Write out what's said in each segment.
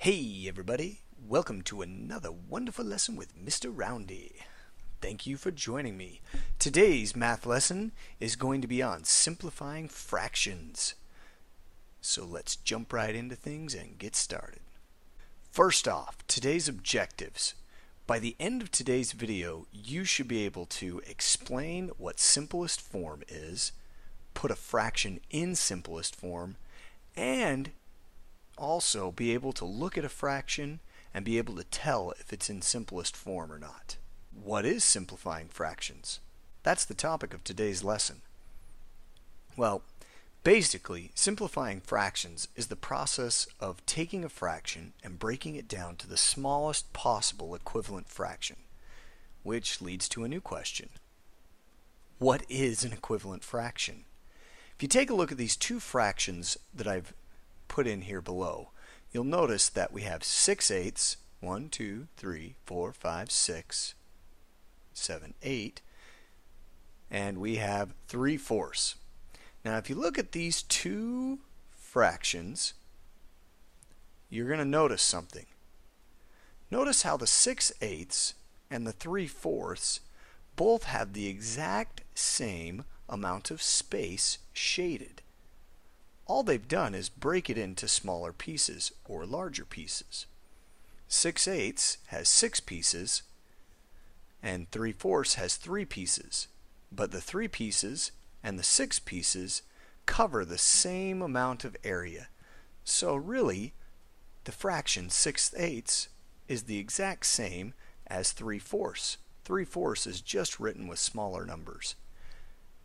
Hey everybody, welcome to another wonderful lesson with Mr. Roundy. Thank you for joining me. Today's math lesson is going to be on simplifying fractions. So let's jump right into things and get started. First off, today's objectives. By the end of today's video, you should be able to explain what simplest form is, put a fraction in simplest form, and also be able to look at a fraction and be able to tell if it's in simplest form or not. What is simplifying fractions? That's the topic of today's lesson. Well, basically, simplifying fractions is the process of taking a fraction and breaking it down to the smallest possible equivalent fraction, which leads to a new question. What is an equivalent fraction? If you take a look at these two fractions that I've put in here below, you'll notice that we have 6/8, 1, 2, 3, 4, 5, 6, 7, 8, and we have 3/4. Now if you look at these two fractions, you're going to notice something. Notice how the 6/8 and the 3/4 both have the exact same amount of space shaded. All they've done is break it into smaller pieces or larger pieces. 6/8 has 6 pieces and 3/4 has 3 pieces, but the 3 pieces and the 6 pieces cover the same amount of area. So really, the fraction 6/8 is the exact same as 3/4. 3/4 is just written with smaller numbers.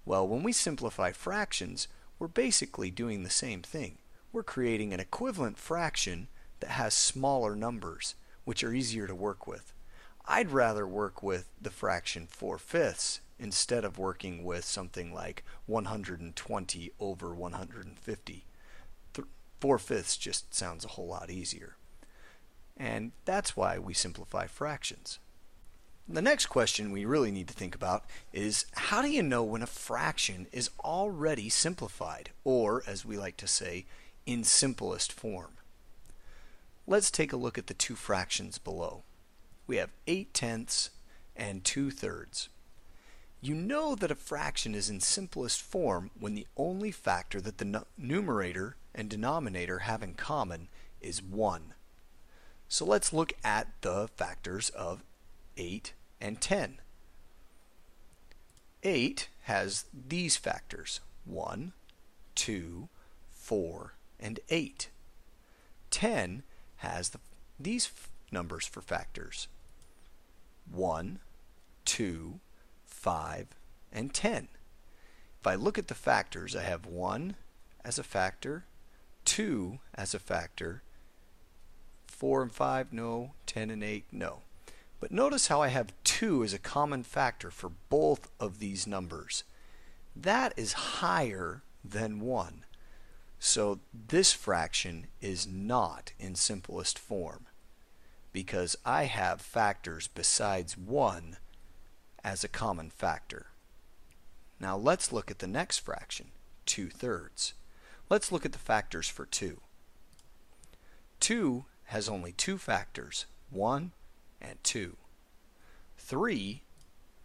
Well, when we simplify fractions, we're basically doing the same thing. We're creating an equivalent fraction that has smaller numbers, which are easier to work with. I'd rather work with the fraction 4/5 instead of working with something like 120 over 150. 4/5 just sounds a whole lot easier. And that's why we simplify fractions. The next question we really need to think about is, how do you know when a fraction is already simplified, or as we like to say, in simplest form? Let's take a look at the two fractions below. We have 8/10 and 2/3. You know that a fraction is in simplest form when the only factor that the numerator and denominator have in common is 1. So let's look at the factors of 8 and 10. 8 has these factors: 1, 2, 4, and 8. 10 has these numbers for factors: 1, 2, 5, and 10. If I look at the factors, I have 1 as a factor, 2 as a factor, 4 and 5, no, 10 and 8, no. But notice how I have 2 as a common factor for both of these numbers. That is higher than 1. So this fraction is not in simplest form because I have factors besides 1 as a common factor. Now let's look at the next fraction, 2/3. Let's look at the factors for 2. 2 has only 2 factors, 1 and 2. 3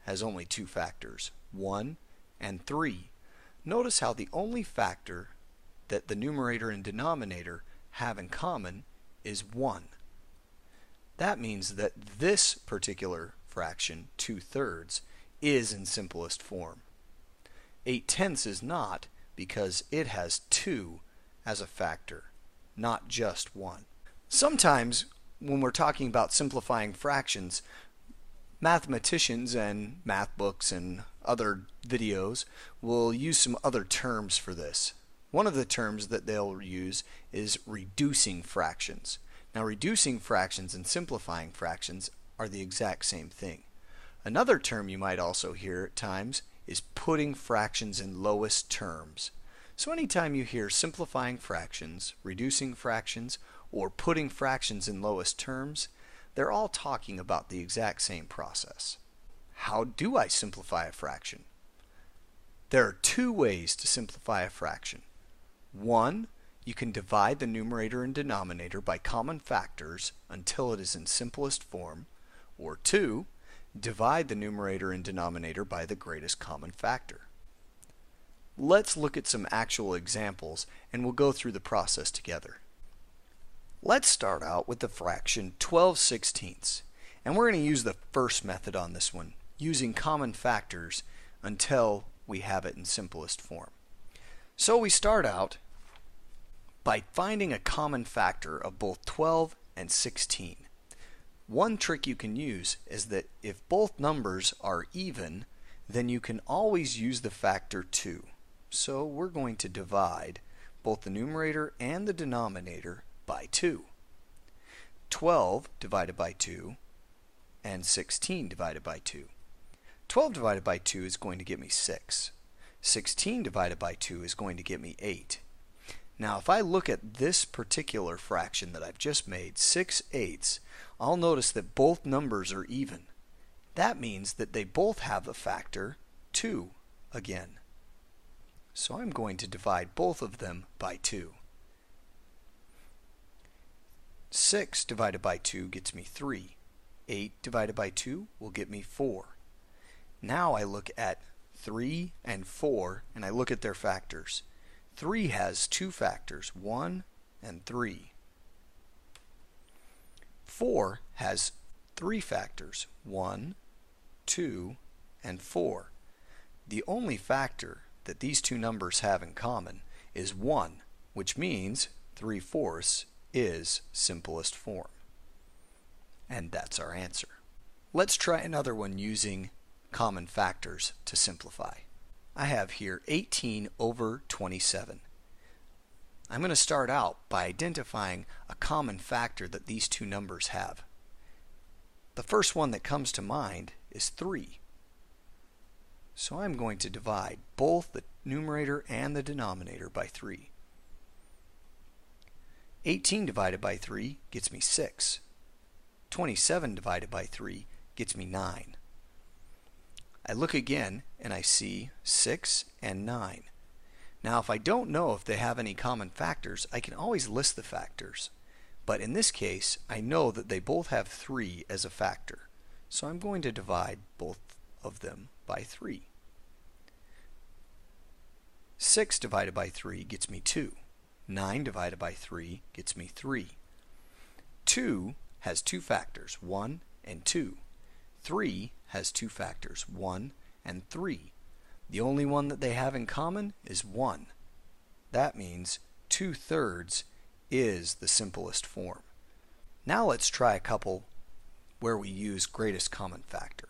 has only 2 factors, 1 and 3. Notice how the only factor that the numerator and denominator have in common is 1. That means that this particular fraction, 2/3, is in simplest form. 8/10 is not, because it has 2 as a factor, not just 1. Sometimes when we're talking about simplifying fractions, mathematicians and math books and other videos will use some other terms for this. One of the terms that they'll use is reducing fractions. Now, reducing fractions and simplifying fractions are the exact same thing. Another term you might also hear at times is putting fractions in lowest terms. So anytime you hear simplifying fractions, reducing fractions, or putting fractions in lowest terms, they're all talking about the exact same process. How do I simplify a fraction? There are 2 ways to simplify a fraction. One you can divide the numerator and denominator by common factors until it is in simplest form, or 2, divide the numerator and denominator by the greatest common factor. Let's look at some actual examples and we'll go through the process together. Let's start out with the fraction 12/16, and we're going to use the first method on this one, using common factors until we have it in simplest form. So we start out by finding a common factor of both 12 and 16. One trick you can use is that if both numbers are even, then you can always use the factor 2. So we're going to divide both the numerator and the denominator by 2. 12 divided by 2 and 16 divided by 2. 12 divided by 2 is going to give me 6. 16 divided by 2 is going to give me 8. Now if I look at this particular fraction that I've just made, 6/8, I'll notice that both numbers are even. That means that they both have a factor 2 again. So I'm going to divide both of them by 2. 6 divided by 2 gets me 3. 8 divided by 2 will get me 4. Now I look at 3 and 4 and I look at their factors. 3 has two factors, 1 and 3. 4 has three factors, 1, 2, and 4. The only factor that these two numbers have in common is 1, which means 3/4 is simplest form. And that's our answer. Let's try another one using common factors to simplify. I have here 18/27. I'm going to start out by identifying a common factor that these two numbers have. The first one that comes to mind is 3. So I'm going to divide both the numerator and the denominator by 3. 18 divided by 3 gets me 6. 27 divided by 3 gets me 9. I look again and I see 6 and 9. Now if I don't know if they have any common factors, I can always list the factors. But in this case, I know that they both have 3 as a factor. So I'm going to divide both of them by 3. 6 divided by 3 gets me 2. 9 divided by 3 gets me 3. 2 has two factors, 1 and 2. 3 has two factors, 1 and 3. The only one that they have in common is 1. That means 2/3 is the simplest form. Now let's try a couple where we use greatest common factor.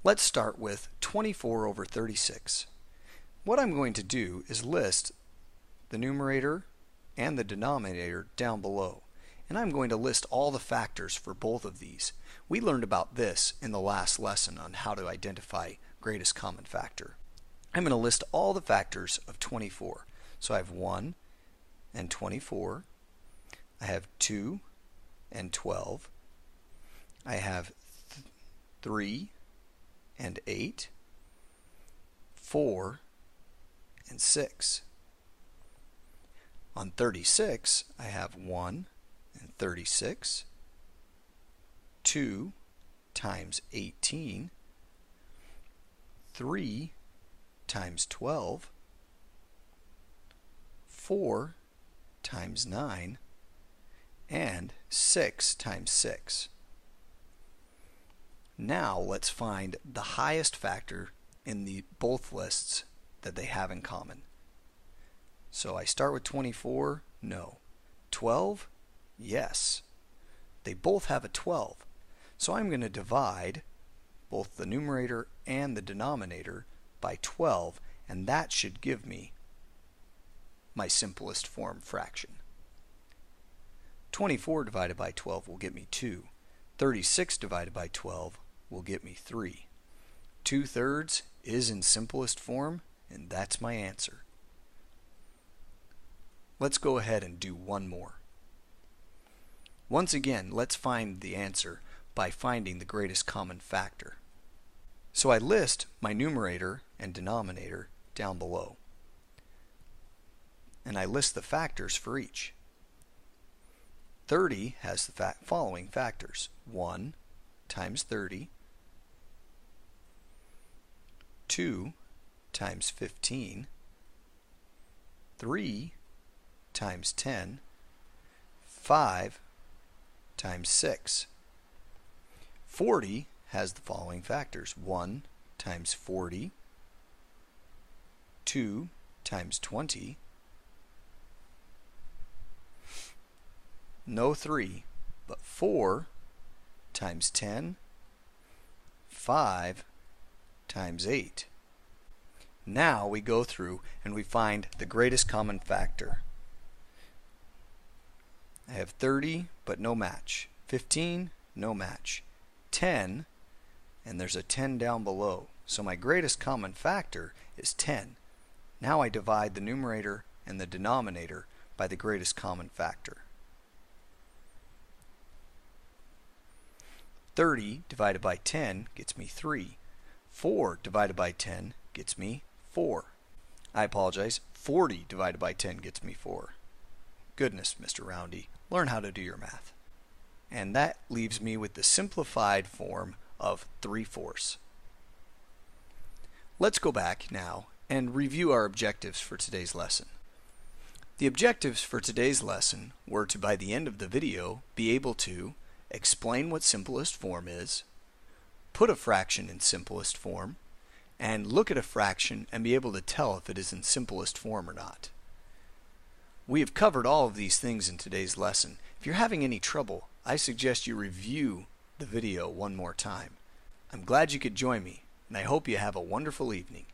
Let's start with 24/36. What I'm going to do is list the numerator and the denominator down below. And I'm going to list all the factors for both of these. We learned about this in the last lesson on how to identify greatest common factor. I'm going to list all the factors of 24. So I have 1 and 24. I have 2 and 12. I have 3 and 8. 4 and 6. On 36, I have 1 and 36, 2 times 18, 3 times 12, 4 times 9, and 6 times 6. Now let's find the highest factor in both lists that they have in common. So I start with 24, no. 12, yes. They both have a 12. So I'm going to divide both the numerator and the denominator by 12, and that should give me my simplest form fraction. 24 divided by 12 will get me 2. 36 divided by 12 will get me 3. 2/3 is in simplest form, and that's my answer. Let's go ahead and do one more. Once again, let's find the answer by finding the greatest common factor. So I list my numerator and denominator down below. and I list the factors for each. 30 has the following factors: 1 times 30, 2 times 15, 3 times 10, 5 times 6. 40 has the following factors: 1 times 40, 2 times 20, no 3, but 4 times 10, 5 times 8. Now we go through and we find the greatest common factor. I have 30, but no match. 15, no match. 10, and there's a 10 down below. So my greatest common factor is 10. Now I divide the numerator and the denominator by the greatest common factor. 30 divided by 10 gets me 3. 4 divided by 10 gets me 4. I apologize, 40 divided by 10 gets me 4. Goodness, Mr. Roundy, learn how to do your math. And that leaves me with the simplified form of 3/4. Let's go back now and review our objectives for today's lesson. The objectives for today's lesson were to, by the end of the video, be able to explain what simplest form is, put a fraction in simplest form, and look at a fraction and be able to tell if it is in simplest form or not. We have covered all of these things in today's lesson. If you're having any trouble, I suggest you review the video one more time. I'm glad you could join me, and I hope you have a wonderful evening.